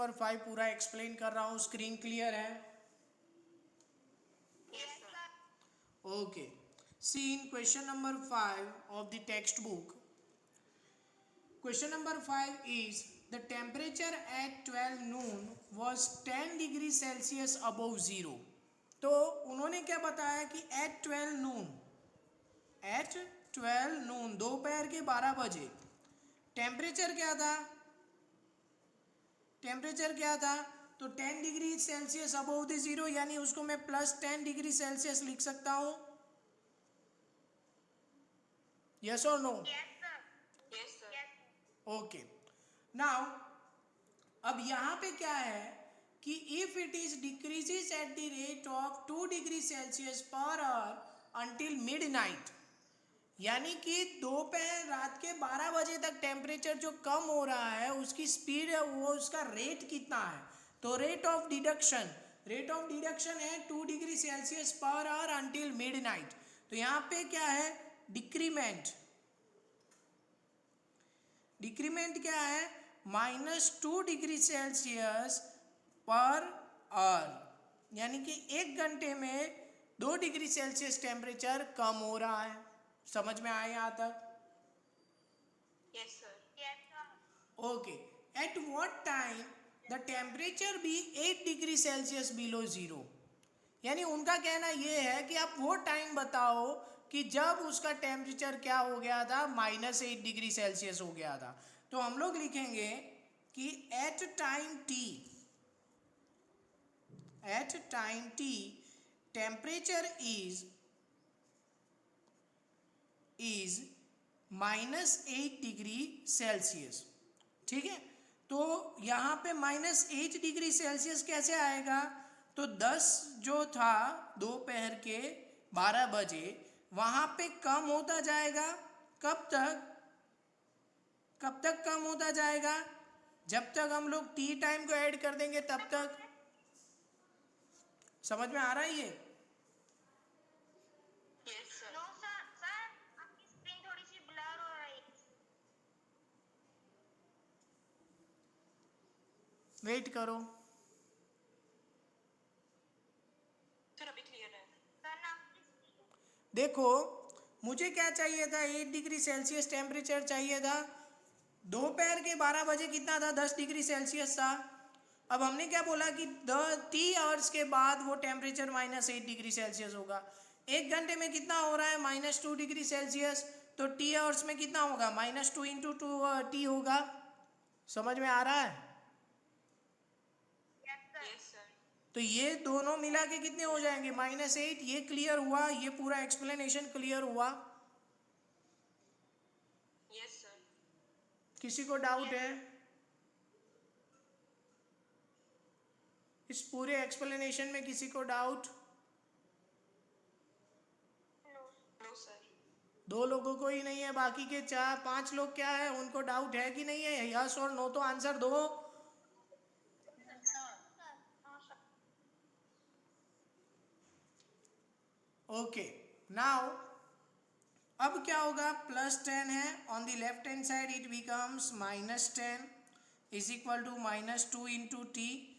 Number 5 पूरा explain कर रहा हूँ, स्क्रीन क्लियर है? Okay, see in question number 5 of the textbook. Question number 5 is the temperature at 12 noon was 10 degree Celsius above zero. तो उन्होंने क्या बताया कि at 12 noon दोपहर के 12 बजे टेम्परेचर क्या था? तो 10 degree Celsius above the zero, यानी उसको मैं प्लस 10 डिग्री सेल्सियस लिख सकता हूं। यस और no? Yes, sir. Okay, now अब यहाँ पे क्या है कि if it is decreases at the rate of 2 degree Celsius per hour until midnight, यानी कि दोपहर रात के 12 बजे तक टेम्परेचर जो कम हो रहा है उसकी स्पीड है, वो उसका रेट कितना है? तो रेट ऑफ डिडक्शन है 2 degree Celsius per hour until midnight. तो यहाँ पे क्या है? डिक्रीमेंट क्या है? -2 डिग्री सेल्सियस पर आवर, यानी कि 1 घंटे में 2 डिग्री सेल्सियस टेम्परेचर कम हो रहा है। समझ में आया यहाँ तक? Yes, sir. Okay, at what time the temperature be 8 degree Celsius below zero, यानी उनका कहना ये है कि आप वो टाइम बताओ कि जब उसका टेम्परेचर क्या हो गया था? -8 डिग्री सेल्सियस हो गया था। तो हम लोग लिखेंगे कि at time T temperature is -8 degree Celsius. ठीक है, तो यहाँ पे -8 डिग्री सेल्सियस कैसे आएगा? तो 10 जो था दोपहर के 12 बजे वहाँ पे कम होता जाएगा। कब तक कम होता जाएगा? जब तक हम लोग टी टाइम को ऐड कर देंगे तब तक। समझ में आ रहा है ये? Yes, sir. नो सर आपकी स्क्रीन थोड़ी सी ब्लर हो रही है। वेट करो। Sir, अभी clear है. सर ना आपकी स्क्रीन देखो, मुझे क्या चाहिए था? 8 डिग्री सेल्सियस टेम्परेचर चाहिए था। दोपहर के 12 बजे कितना था? 10 डिग्री सेल्सियस था। अब हमने क्या बोला कि टी आवर्स के बाद वो टेम्परेचर -8 डिग्री सेल्सियस होगा। 1 घंटे में कितना हो रहा है? -2 डिग्री सेल्सियस। तो टी आवर्स में कितना होगा? -2 इंटू टी होगा। समझ में आ रहा है? Yes, sir. तो ये दोनों मिला के कितने हो जाएंगे? -8। ये क्लियर हुआ? ये पूरा एक्सप्लेनेशन क्लियर हुआ? Yes, sir. किसी को डाउट है इस पूरे एक्सप्लेनेशन में? किसी को डाउट? No, sir. 2 लोगों को ही नहीं है, बाकी के 4-5 लोग क्या है, उनको डाउट है कि नहीं है? यस और नो तो आंसर दो। ओके, नाउ अब क्या होगा? +10 है, on the left hand side it becomes -10 is equal to -2 into T.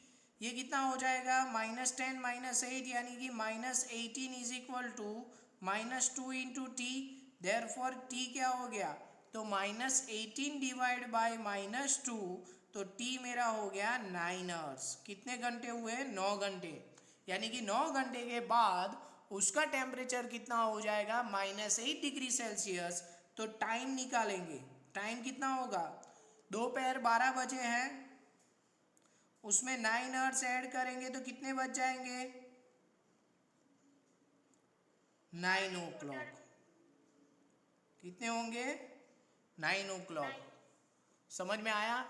ये कितना हो जाएगा? -10 -8 यानी कि -18 is equal to -2 into T. Therefore T क्या हो गया? तो -18 डिवाइड बाय -2, तो टी मेरा हो गया 9 आवर्स। कितने घंटे हुए? 9 घंटे। यानी कि 9 घंटे के बाद उसका टेम्परेचर कितना हो जाएगा? -8 डिग्री सेल्सियस। तो टाइम निकालेंगे। टाइम कितना होगा? दोपहर 12 बजे है, उसमें 9 आवर्स ऐड करेंगे तो कितने बज जाएंगे? 9 o'clock। कितने होंगे? 9 o'clock। समझ में आया?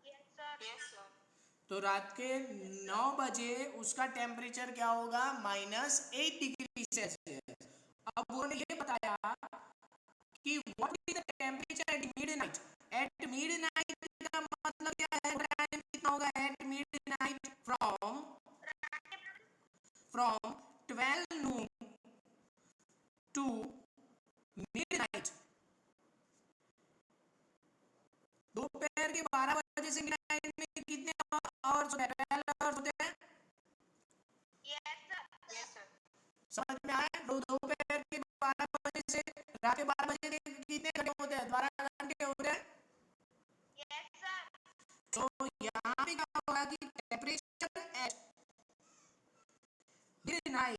Yes, sir. तो रात के 9 बजे उसका टेम्परेचर क्या होगा? -8 डिग्री सेल्सियस। अब उन्होंने ये बताया कि what is the temperature at midnight. At midnight का मतलब क्या है? टाइम कितना होगा at midnight? From 12 noon to midnight. दोपहर के 12 बजे से मिडनाइट आवर्स होते हैं, 12 आवर्स होते हैं। Yes sir. Yes, sir. समझ में आया? दोपहर के 12 बजे से रात के 12 बजे तक कितने घंटे होते हैं? 12 घंटे होते हैं। Yes sir. तो यहाँ पे क्या होगा कि टेम्परेचर एट नाइट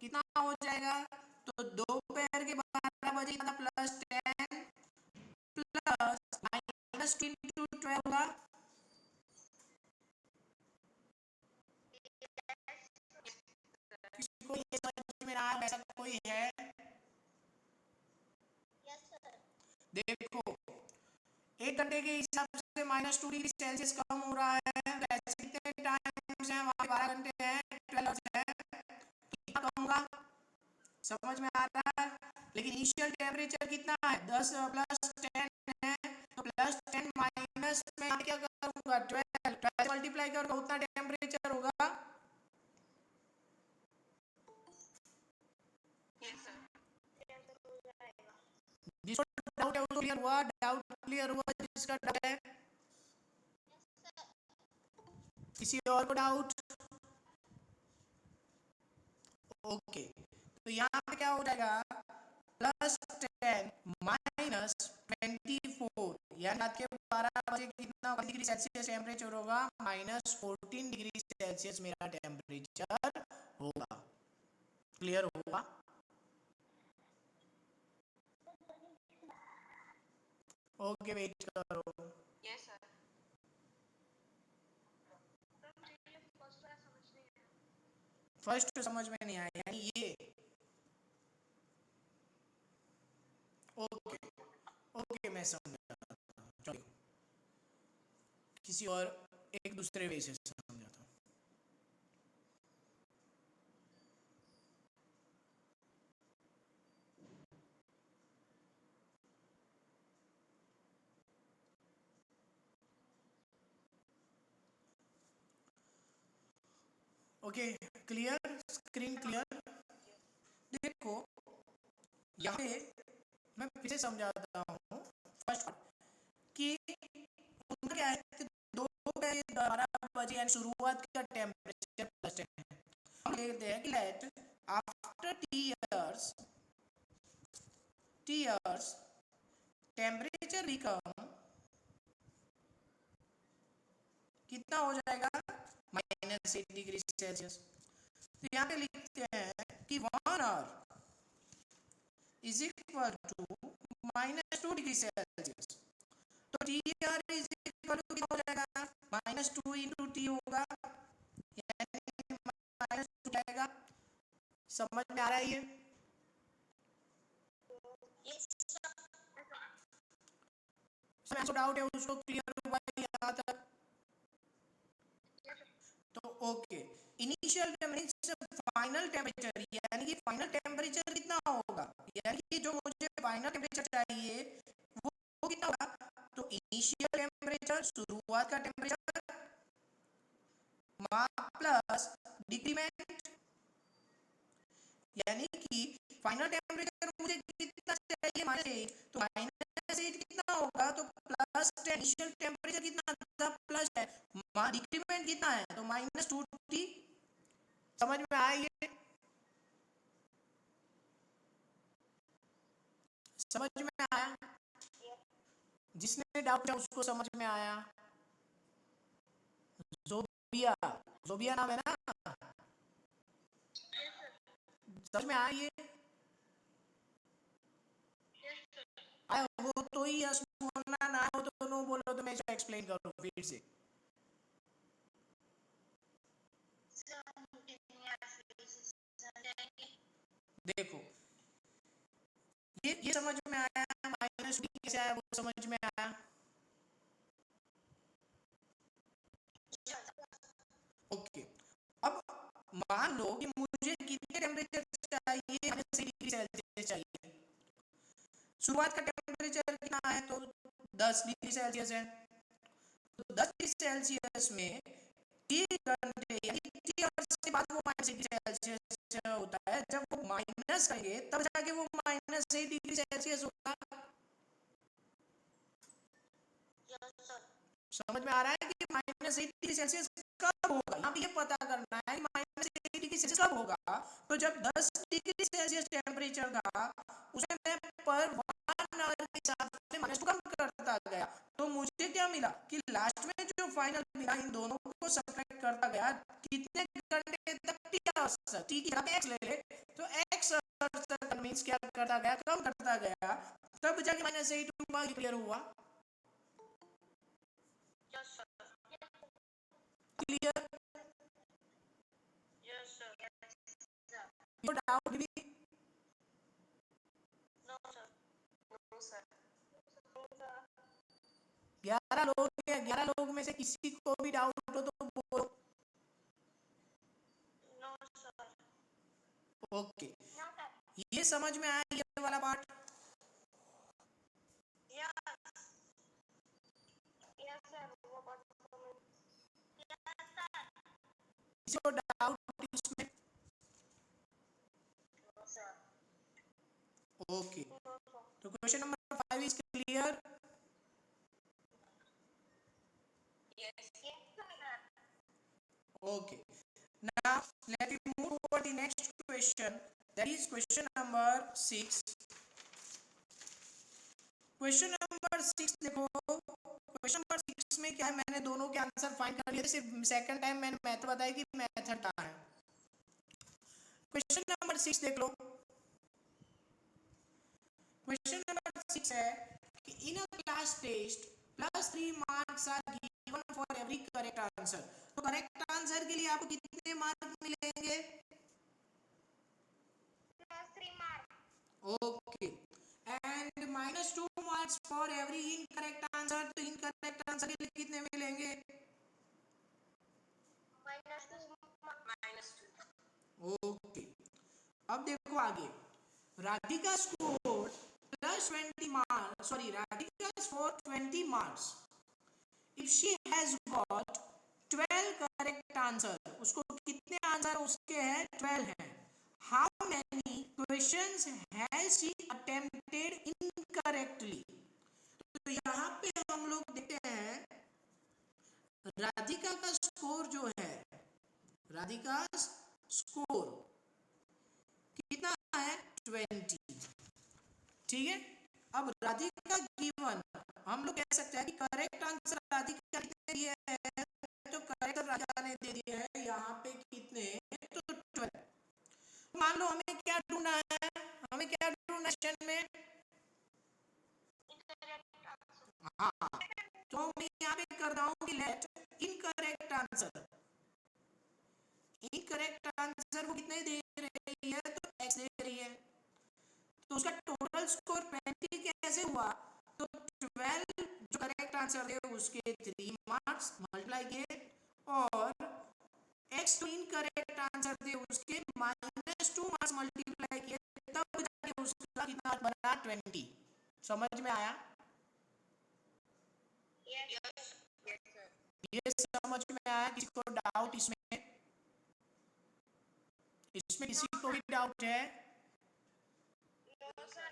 कितना हो जाएगा? तो दोपहर के 12 बजे का +10 प्लस -2 इंटू 12 होगा। किसी को ये समझ में आ ऐसा कोई है? Yes sir. देखो 1 घंटे के हिसाब से -2 डिग्री सेल्सियस कम हो रहा है, तो ऐसे कितने टाइम्स हैं? वहाँ 12 घंटे हैं, 12 आवर्स है, कितना कम होगा? समझ में आ रहा है? लेकिन इनिशियल टेम्परेचर कितना है? 10 + 10 है, तो +10 माइनस में क्या करूँगा? 12 मल्टीप्लाई करूँगा, उतना टेम्परेचर होगा। Yes, sir. जिसको डाउट है उसको क्लियर हुआ? डाउट क्लियर हुआ जिसका डाउट है? किसी और को डाउट? ओके, तो यहाँ पे क्या हो जाएगा? +10 -24, यानी रात के 12 बजे कितना डिग्री सेल्सियस टेम्परेचर होगा? -14 डिग्री सेल्सियस मेरा टेम्परेचर होगा। क्लियर होगा? ओके, वेट करो। Yes, sir. फर्स्ट समझ में नहीं आया, यानी ये। ओके ओके, मैं समझा। चलो किसी और एक दूसरे वे से समझा था। Okay, clear? Screen clear? देखो यहाँ पे मैं फिर से समझाता हूँ। फर्स्ट कि उनका क्या है कि 12 बजे यानी शुरुआत का टेम्परेचर +10 है। हम लेते हैं कि let after T years temperature become कितना हो जाएगा? -8 डिग्री सेल्सियस। तो यहाँ पे लिखते हैं कि 1 hour is equal to -2 degree Celsius. तो T R is equal to कितना हो जाएगा? -2 इंटू टी होगा, यानी -2 जाएगा। समझ में आ रहा है ये? जो डाउट है उसको क्लियर हुआ यहाँ तक? तो okay, initial temperature final temperature, यानी कि फाइनल टेम्परेचर कितना होगा? यानी कि जो मुझे फाइनल टेम्परेचर चाहिए वो कितना होगा? तो इनिशियल टेम्परेचर शुरुआत का टेम्परेचर प्लस डिक्रीमेंट, यानी कि फाइनल टेम्परेचर मुझे कितना चाहिए? -8, तो -8 कितना होगा? तो +10। इनिशियल टेम्परेचर कितना था? +10, डिक्रीमेंट कितना है? तो -2t। समझ में आया ये? समझ में आया? जिसने डाउट है उसको समझ में आया? जोबिया, जोबिया नाम है ना? समझ में आया ये? आया हो तो ही यस बोलना, ना हो तो नो बोलो, तो मैं इसको एक्सप्लेन करूँ फिर से। देखो ये समझ में आया? -2 कैसे आया वो समझ में आया? ओके, अब मान लो कि मुझे कितने टेम्परेचर चाहिए? -8 डिग्री सेल्सियस चाहिए। शुरुआत का टेम्परेचर कितना है? तो 10 डिग्री सेल्सियस है। तो 10 डिग्री सेल्सियस में टी घंटे यानी टी आवर्स के बाद वो -8 डिग्री सेल्सियस होता है। जब वो माइनस करेंगे तब जाके वो -8 डिग्री सेल्सियस होगा। समझ में आ रहा है कि -8 डिग्री सेल्सियस कब होगा, यहाँ पे ये पता करना है -8 डिग्री सेल्सियस कब होगा। तो जब 10 डिग्री सेल्सियस टेम्परेचर था उसमें मैं पर 1 आवर के हिसाब से -2 कम करता गया, तो मुझे क्या मिला कि लास्ट में जो फाइनल मिला इन दोनों को सब्ट्रैक्ट करता गया, कितने घंटे तक टी की जगह एक्स ले ले तो एक्स मींस क्या करता गया, कम करता गया, तब जाके -8 हुआ। क्लियर हुआ? Yes, sir. Clear? Yes, sir. कोई डाउट भी? No, sir. No, sir. 11 लोग हैं, 11 लोग में से किसी को भी डाउट हो तो बोलो। No, sir. ओके, ये समझ में आया ये वाला पार्ट? Yes. Yes, sir. वो बात समझ। Yes, sir. किसी को डाउट इसमें? No, sir. ओके, तो question number 5 is clear? Yes. Yes, sir. Okay, now let me move over the next question, that is question number 6. Question number 6 देखो, question number 6 में क्या है, मैंने दोनों के आंसर फाइंड कर लिए थे, सिर्फ सेकंड टाइम मैंने मेथड बताया कि मेथड क्या है। क्वेश्चन नंबर 6 देख लो। क्वेश्चन नंबर 6 है कि in a class test +3 marks are given for every correct answer. तो करेक्ट आंसर के लिए आपको कितने मार्क मिलेंगे? +3 mark. Okay, and -2 marks for every incorrect answer. तो इनकरेक्ट आंसर के लिए कितने मिलेंगे? -2 mark. -2. ओके, अब देखो आगे, Radhika score +20 marks, sorry Radhika score 20 marks if she has got 12 correct answer. उसको कितने आंसर उसके हैं? 12 हैं। How many questions has she attempted incorrectly. तो यहाँ पे हम लोग देखते हैं राधिका का स्कोर जो है, राधिका स्कोर कितना है? 20। ठीक है, अब राधिका गिवन, हम लोग कह सकते हैं कि करेक्ट आंसर राधिका कितने दिए हैं, तो करेक्ट राधिका ने दे दिए हैं यहाँ पे कितने, तो 12। मान लो हमें क्या ढूंढना है, हमें क्या ढूंढना है में, हाँ, तो मैं यहाँ पे कर रहा हूँ कि let incorrect answer, incorrect answer वो कितने दे रही है, तो x दे रही है, तो उसका टोटल स्कोर 20 कैसे हुआ, तो 12 जो करेक्ट आंसर है उसके 3 मार्क्स मल्टीप्लाई किए, और x तो इनकरेक्ट आंसर थे उसके -2 मार्क्स मल्टीप्लाई किए, तब जाके उसका कितना बना? 20। समझ में आया? Yes. Yes, sir. ये समझ में आया? किसी को डाउट इसमें? इसमें किसी को भी डाउट है? No, sir.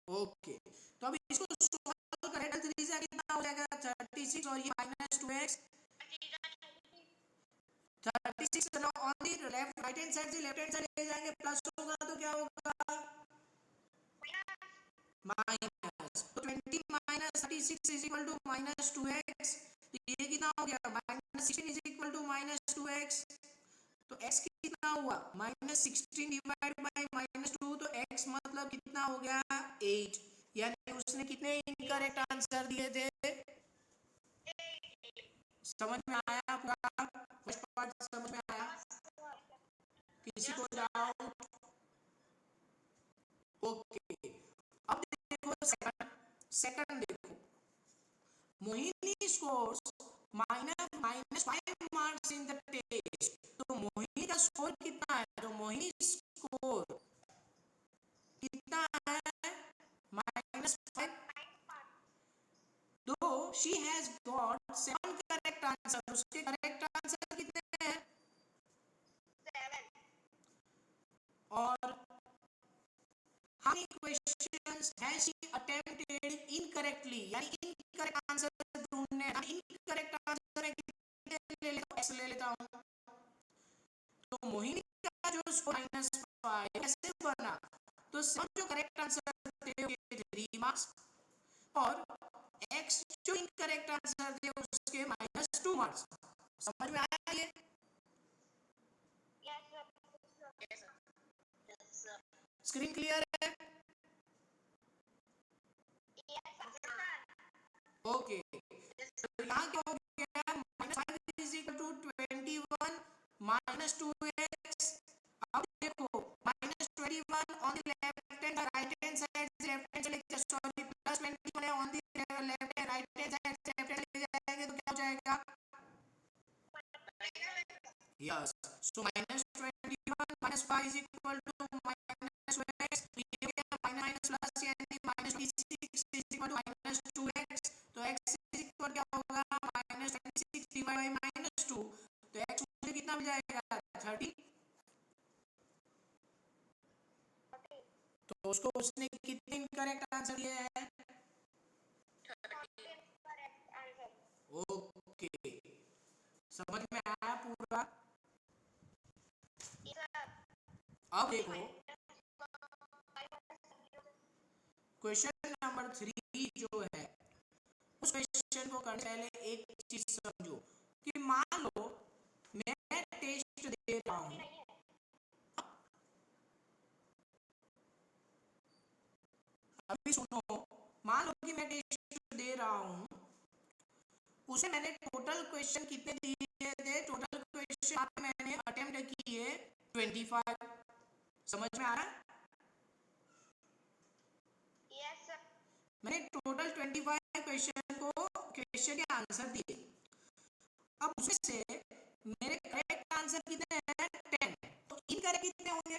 ओके, तो अब इसको सॉल्व करें, 3 से कितना हो जाएगा? 36, और ये -2x 36। ना on the left right hand side से लेफ्ट हैंड साइड ले जाएंगे, प्लस होगा तो क्या होगा? माइनस। तो 20 - 36 इज इक्वल टू -2x। तो ये कितना हो गया? -16 इज इक्वल टू -2x। तो x कितना हुआ? -16 डिवाइड बाय -2, तो x मतलब कितना हो गया? 8। यानी उसने कितने इनकरेक्ट आंसर दिए थे? समझ में आया पूरा? फर्स्ट पार्ट समझ में आया? किसी को डाउट? ओके, अब देखो सेकंड देखो, Mohini scores -5 marks in the test. तो मोहिनी का स्कोर कितना है? तो मोहिनी स्कोर कितना है? -5। दो she has got 7 correct answer, उसके करेक्ट आंसर कितने हैं? 7. और how many questions has she attempted incorrectly, यानी इनकरेक्ट आंसर ढूंढने, मोहिनी का जो स्कोर -5 कैसे बना, तो सब जो करेक्ट आंसर थे उसके 3 मार्क्स और एक्स जो इनकरेक्ट आंसर थे उसके -2 मार्क्स। समझ में आया ये? Yes, sir. Yes, sir. Yes, sir. Screen clear है? Yes, sir. ओके, तो यहाँ क्या हो गया, -5 इज इक्वल टू 21 -2x। अब देखो -21 on the left and right hand side, left hand चले, सॉरी +21 है on the left and right hand side से लेफ्ट हैंड ले जाएंगे तो क्या हो जाएगा? Yes, so -21 -5 is equal to -2x, ये हो गया माइनस प्लस यानी -26 इज इक्वल टू -2x, तो x इज इक्वल क्या होगा, -26 डिवाइड बाय -2, तो x मुझे कितना मिल जाएगा, 30। तो उसको उसने कितने इनकरेक्ट आंसर दिए हैं? 14 correct answer. ओके, समझ में आया पूरा? Yes, sir. अब देखो क्वेश्चन नंबर 3 जो है, उस क्वेश्चन को करने से पहले एक चीज समझो कि मान लो मैं टेस्ट दे रहा हूं, अभी सुनो, मान लो कि मैं टेस्ट दे रहा हूं, उसे मैंने टोटल क्वेश्चन कितने दिए थे, टोटल क्वेश्चन मैंने अटेम्प्ट किए 25। समझ में आ रहा है? Yes, sir. मैंने टोटल 25 क्वेश्चन के आंसर दिए। अब उसमें से मेरे करेक्ट आंसर कितने हैं, 10, तो इनकरेक्ट कितने होंगे?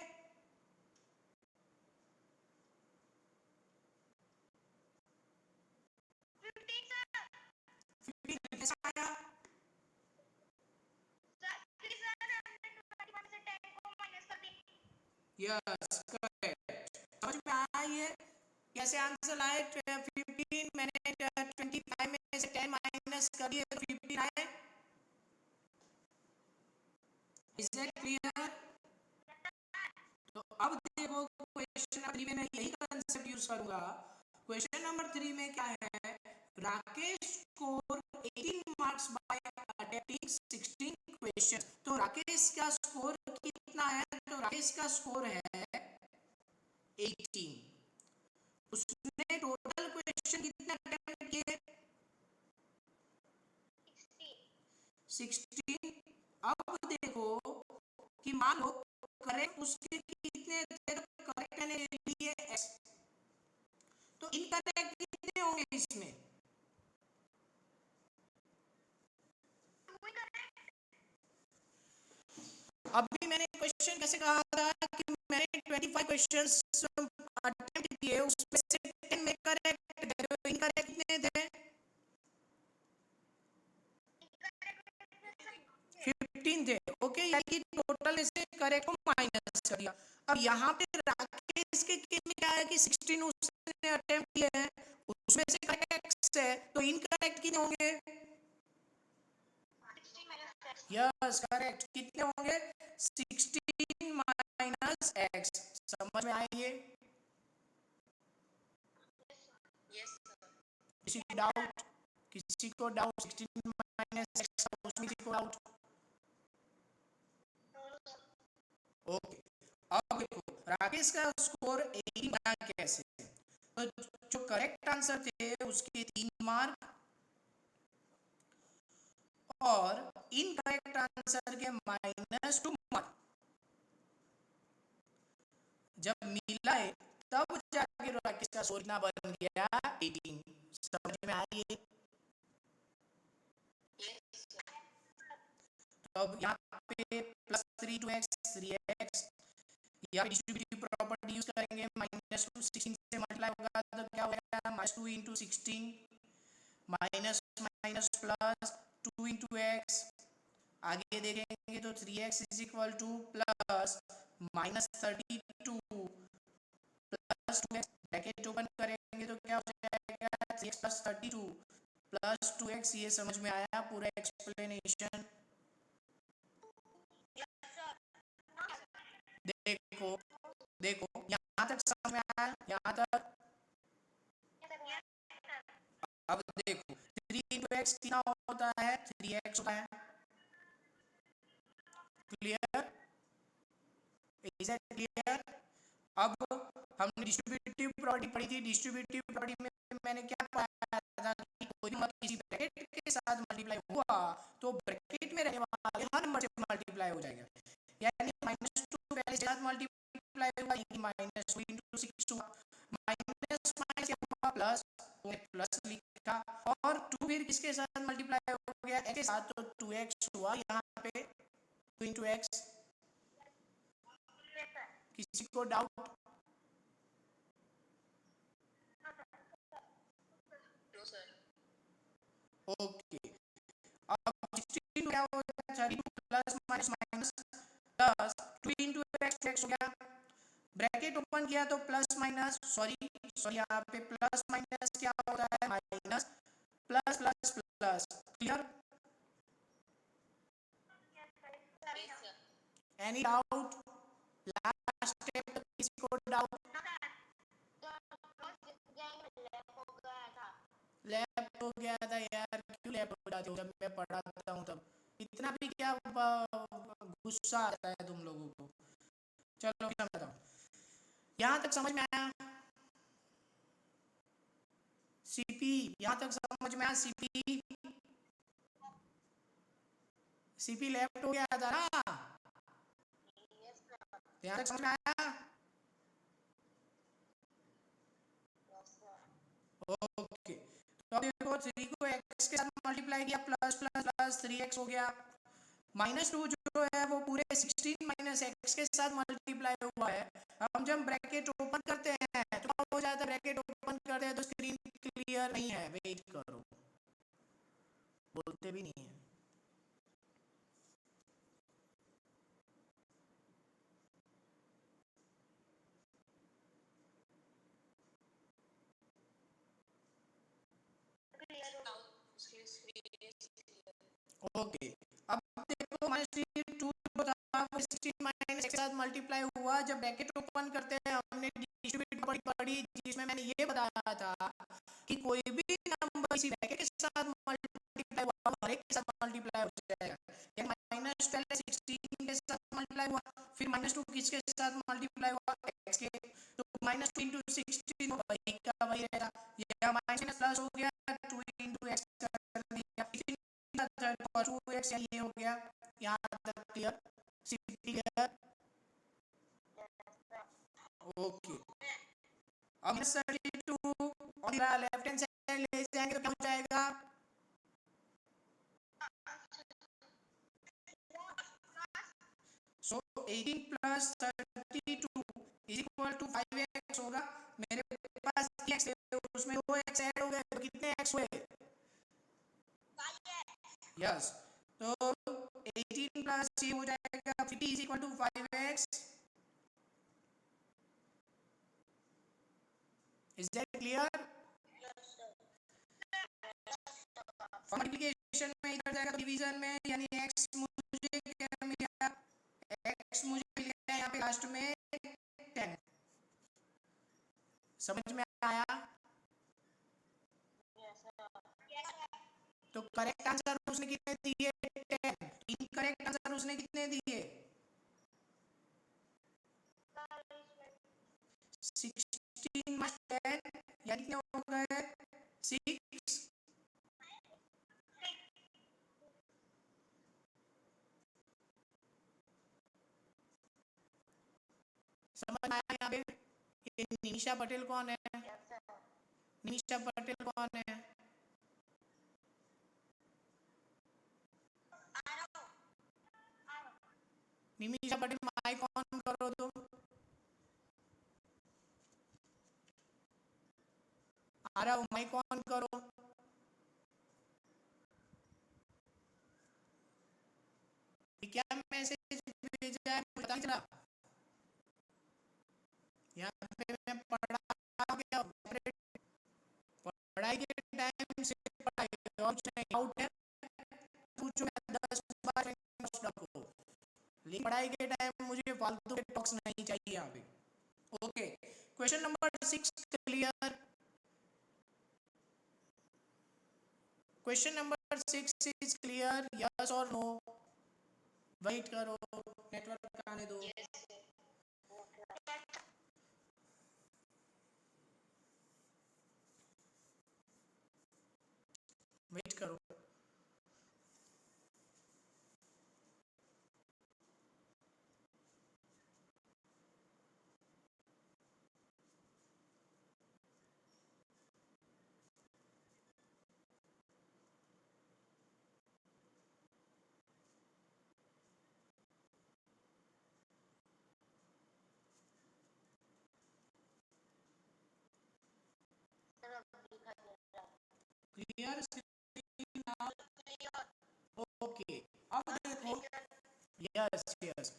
15, sir. 15 कैसा आया? Sir, please, sir, हमने 21 से 10 को minus कर दी. यस करेक्ट, समझ में आया ये कैसे आंसर आए? 15 मैंने 25 में से 10 माइनस कर दिए तो 15 आए। Is that clear? तो अब देखो क्वेश्चन नंबर 3 में मैं यही कांसेप्ट यूज करूंगा। क्वेश्चन नंबर 3 में क्या है, Rakesh score 18 marks bye attempting 16 question. तो राकेश का स्कोर कितना है, तो राकेश का स्कोर है 18। उसने टोटल क्वेश्चन कितने अटेम्प्ट किए, 16। अब देखो कि मान लो करेक्ट उसके कितने थे, तो करेक्ट मैंने लिए x, तो इनकरेक्ट कितने होंगे इसमें? 2 correct. अभी मैंने क्वेश्चन कैसे कहा था कि मैंने 25 क्वेश्चंस अटेम्प्ट किए, उसमें से 10 में करेक्ट थे, तो इनकरेक्ट कितने थे? 15 थे। ओके, यानी कि टोटल में से करेक्ट को माइनस कर दिया। अब यहाँ पे राकेश के केस में क्या है कि 16 उसने अटेम्प्ट किए हैं, उसमें से करेक्ट x है, तो इनकरेक्ट कितने होंगे? 16 minus x. यस करेक्ट, कितने होंगे? 16 माइनस x। समझ में आई ये? Yes, sir. किसी को डाउट? किसी को डाउट 16 माइनस x, उसमें किसी को डाउट? ओके, अब देखो राकेश का स्कोर 18 बना कैसे, तो जो करेक्ट आंसर थे उसके 3 मार्क और इनकरेक्ट आंसर के -2 मार्क जब मिलाए तब जाके राकेश का स्कोर कितना बन गया, 18। समझ में आई ये? Yes, sir. तो अब यहाँ पे +3 2x 3x या डिस्ट्रीब्यूटिव प्रॉपर्टी यूज करेंगे, -2 16 से मल्टीप्लाई होगा तो क्या होगा, -2 × 16 माइनस माइनस प्लस 2 × x, आगे देखेंगे तो 3x is equal two plus -32 plus 2x, bracket open करेंगे तो क्या हो जाएगा, 3x + 32 प्लस 2x। ये समझ में आया पूरा एक्सप्लेनेशन? Yes, sir. देखो यहाँ तक समझ में आया, यहाँ तक। अब देखो 3 इंटू एक्स कितना होता है, 3x होता है। Clear, is it clear? अब हमने डिस्ट्रीब्यूटिव प्रॉपर्टी पढ़ी थी। डिस्ट्रीब्यूटिव प्रॉपर्टी में मैंने क्या पाया था कि कोई नंबर किसी ब्रैकेट के साथ मल्टीप्लाई हुआ तो ब्रैकेट में रहने वाले हर नंबर से मल्टीप्लाई हो जाएगा। यानी -2 पहले के साथ मल्टीप्लाई हुआ, ये -2 इंटू 6 हुआ, माइनस माइनस क्या हुआ प्लस, तो प्लस लिखा, और 2 फिर किसके साथ मल्टीप्लाई हो गया, x के साथ, तो 2x हुआ यहाँ पे, 2 इंटू एक्स। किसी को डाउट? No sir. ओके, अब 16 क्या हो गया, 32 plus minus minus plus 2 into x हो गया, ब्रैकेट ओपन किया तो प्लस माइनस, सॉरी यहाँ पे प्लस माइनस क्या होता है, minus, plus plus plus. Clear? Yes sir. Any doubt? Last step तक किसी को डाउट? लैप हो गया था यार, क्यों लैप हो जाती हो जब मैं पढ़ाता हूँ तब? इतना भी क्या गुस्सा आता है तुम लोगों को? चलो समझाता हूँ, यहाँ तक समझ में आया? सीपी यहाँ तक समझ में आया? सीपी, सीपी लेफ्ट हो गया था ना, यस सर। यहाँ तक समझ में आया? Yes sir. ओके, तो अब देखो 3 को x के साथ मल्टीप्लाई किया, प्लस प्लस प्लस 3x हो गया, -2 जो है वो पूरे 16 माइनस एक्स के साथ मल्टीप्लाई हुआ है। हम जब ब्रैकेट ओपन करते हैं तो क्या हो जाता है, ब्रैकेट ओपन करते हैं तो स्क्रीन क्लियर नहीं है, वेट करो, बोलते भी नहीं है। ओके, अब देखो -2 जो था वो 16 माइनस के साथ मल्टीप्लाई हुआ, जब ब्रैकेट ओपन करते हैं हमने डिस्ट्रीब्यूटिव पढ़ी जिसमें मैंने ये बताया था कि कोई भी नंबर इसी ब्रैकेट के साथ मल्टीप्लाई हुआ हर एक के साथ मल्टीप्लाई हो जाएगा। यानी माइनस पहले 16 के साथ मल्टीप्लाई हुआ, फिर -2 किसके साथ मल्टीप्लाई हुआ, x के, तो -2 इंटू 16 वही का वही रहेगा, ये माइनस प्लस हो गया, 2 इंटू एक्स कर दिया, 2x ये हो गया, यहाँ तक क्लियर? क्लियर? ओके, अब 32 और लेफ्ट हैंड साइड ले जाएंगे तो क्या हो जाएगा, so 18 plus 32 is equal to 5x होगा। मेरे पास x है उसमें 2x ऐड हो गए तो कितने x हुए, यस, तो 18 प्लस ये हो जाएगा 50 is equal to 5x। Is that clear? Multiplication में इधर जाएगा तो डिवीजन में, यानी x मुझे क्या मिला, x मुझे मिल गया यहाँ पे लास्ट में 10। समझ में आया? तो करेक्ट आंसर उसने कितने दिए, 10। इनकरेक्ट आंसर उसने कितने दिए, 16 माइनस 10 यानी कितने हो गए, 6। समझ में आया यहाँ पे? ये निमिषा पटेल कौन है, निमिषा पटेल कौन है, निमिषा पटेल माइक ऑन करो तुम, आ रहा हूँ, माइक ऑन करो। क्या मैसेज भेजा है पता नहीं चला, यहाँ पे मैं पढ़ा गया, पढ़ाई के टाइम से पढ़ाई और कुछ नहीं, आउट है पूछो, मैं 10 बार को, लेकिन पढ़ाई के टाइम मुझे फालतू के टॉक्स नहीं चाहिए यहाँ पे। Okay, question number 6 clear. Question number 6 is clear, yes और नो? वेट करो, नेटवर्क आने दो। वेट करो। Clear screen now? ओके, अब देखो, यस यस,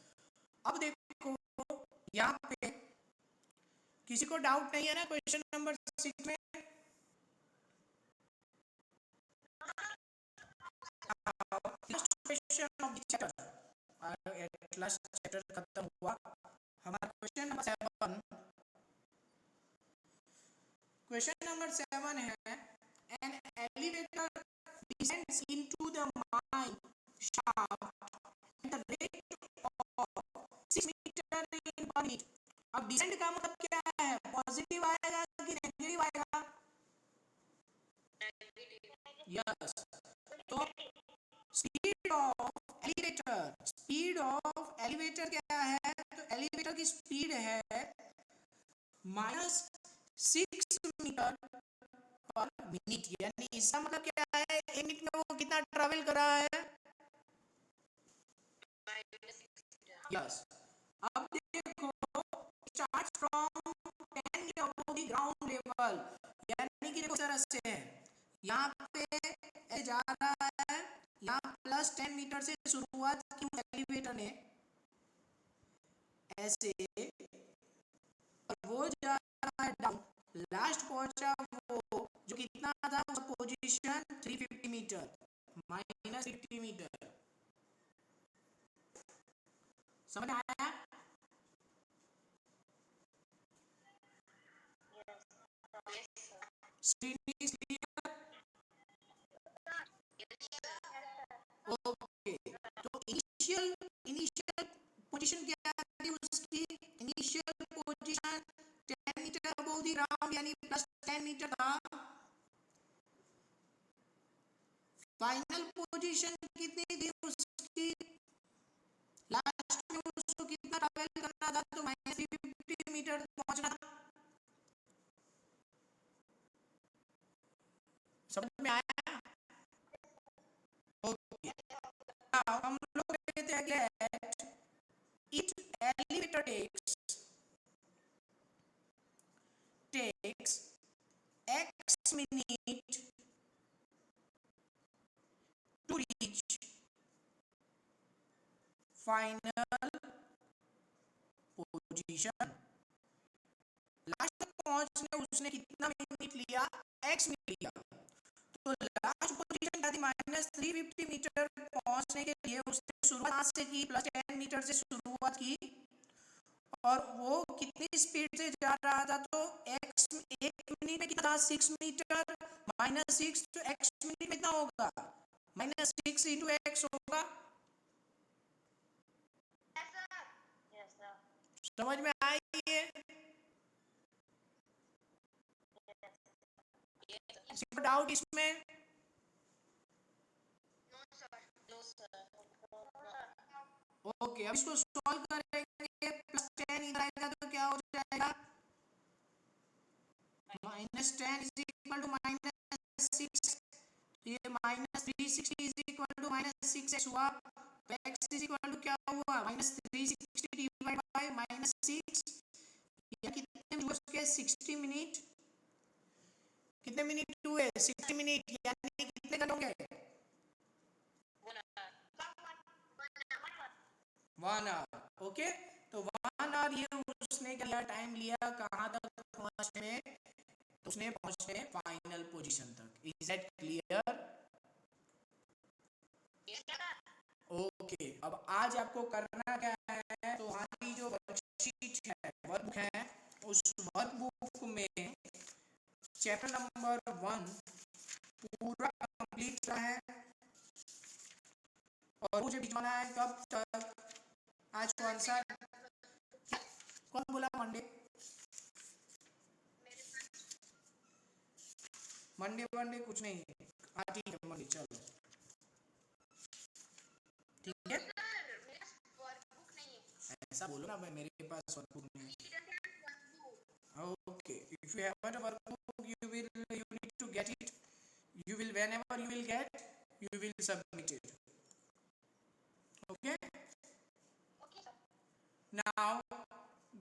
अब देखो यहाँ पे किसी को डाउट नहीं है ना क्वेश्चन नंबर 6 में? Last question of the chapter, at last chapter खत्म हुआ हमारा। क्वेश्चन नंबर 7, क्वेश्चन नंबर 7 है, an elevator descends into the mine shaft at the rate of 6 metre in per minute। अब डिसेंड का मतलब क्या है, पॉजिटिव आएगा कि नेगेटिव आएगा? यस, तो स्पीड ऑफ एलिवेटर क्या है? तो एलिवेटर की स्पीड है -6 मीटर पर मिनट, यानी इसका मतलब क्या है, 1 मिनट में वो कितना ट्रैवल कर रहा है? यस, अब देखो, start from 10 metre above the ground level, यानी कि देखो तरह से यहाँ पे जा रहा है, यहाँ +10 मीटर से शुरुआत की एलिवेटर ने ऐसे, वो जा रहा है डाउन, लास्ट पहुंचा वो जो कितना था, उसका पोजीशन 350 मीटर, -50 मीटर। समझ आया? Screen is clear? ओके, तो इनिशियल पोजीशन क्या थी उसकी? Initial position 10 metre above the ground, यानी +10 मीटर था। फाइनल पोजीशन कितनी थी उसकी? लास्ट में उसको कितना ट्रैवल करना था? तो -350 मीटर पहुंचना था। समझ में आया? ओके, नाउ हम लोग कहते हैं कि each elevator takes x minute to reach final position। Last तक पहुंचने उसने कितना मिनट लिया? x मिनट लिया। तो लास्ट पोजीशन क्या थी? -350 मीटर पहुंचने के लिए उसने शुरुआत से की, +10 मीटर से शुरुआत की, और वो कितनी स्पीड से जा रहा था? तो x 1 मिनट में कितना था? 6 मीटर, -6, तो x मिनट में कितना होगा? -6 इंटू x होगा। समझ में आई है? किसी को डाउट इसमें? ओके, अब इसको सॉल्व करेंगे, +10 इधर आएगा तो क्या हो जाएगा? -10 इज इक्वल टू -6, ये -360 इज इक्वल टू -6x हुआ, तो x इज इक्वल टू क्या हुआ? -360 डिवाइड बाय -6, ये कितने हुए उसके? 60 मिनट। कितने मिनट हुए? 60 मिनट, यानी कितने घंटे होंगे? 1 आवर। ओके, तो 1 आवर ये उसने क्या टाइम लिया, कहाँ तक पहुंचने में? तो उसने पहुंचने फाइनल पोजीशन तक। Is that clear? ओके, अब आज आपको करना क्या है, तो हमारी जो उस वर्कबुक में चैप्टर नंबर 1 पूरा कंप्लीट है और मुझे भिजवाना है कब तक? आज कौन सा, कौन बोला मंडे? मंडे वनडे कुछ नहीं है, हाँ ठीक है मंडे, चलो ठीक है। वर्कबुक नहीं है। ऐसा बोलो ना भाई, मेरे पास वर्कबुक नहीं है। Okay, if you have a workbook you need to get it. You will, whenever you will get, you will submit it. Okay, okay sir. now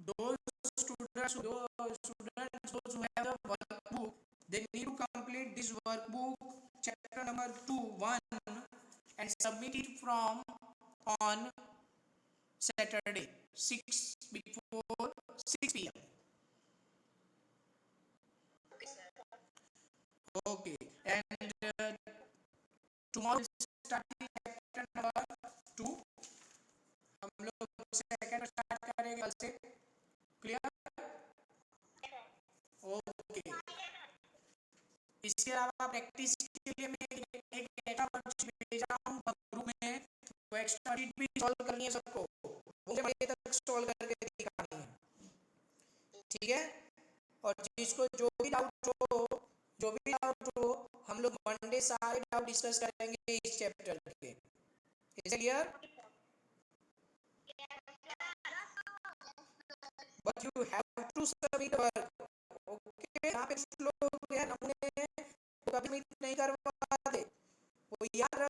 those students those who have the workbook, they need to complete this workbook chapter number 2 1 and submit it from on Saturday 6 before 6 p.m. Okay sir. Okay, and tomorrow starting chapter number 2, हम लोग second start करेंगे कल से, clear? Okay, इसके अलावा practice के लिए मैं एक डेटा वर्कशीट भेजा हूँ ग्रुप में, वो एक्स्ट्रा शीट भी सॉल्व करनी है सबको, मुझे मंडे तक सॉल्व करके दिखानी है, ठीक है? और जिसको जो भी डाउट हो हम लोग मंडे सारे डाउट डिस्कस करेंगे इस चैप्टर के, is it clear? But you have to submit work, okay? यहाँ पे कुछ लोग हैं नमूने, वो कभी नहीं कर पाते, वो याद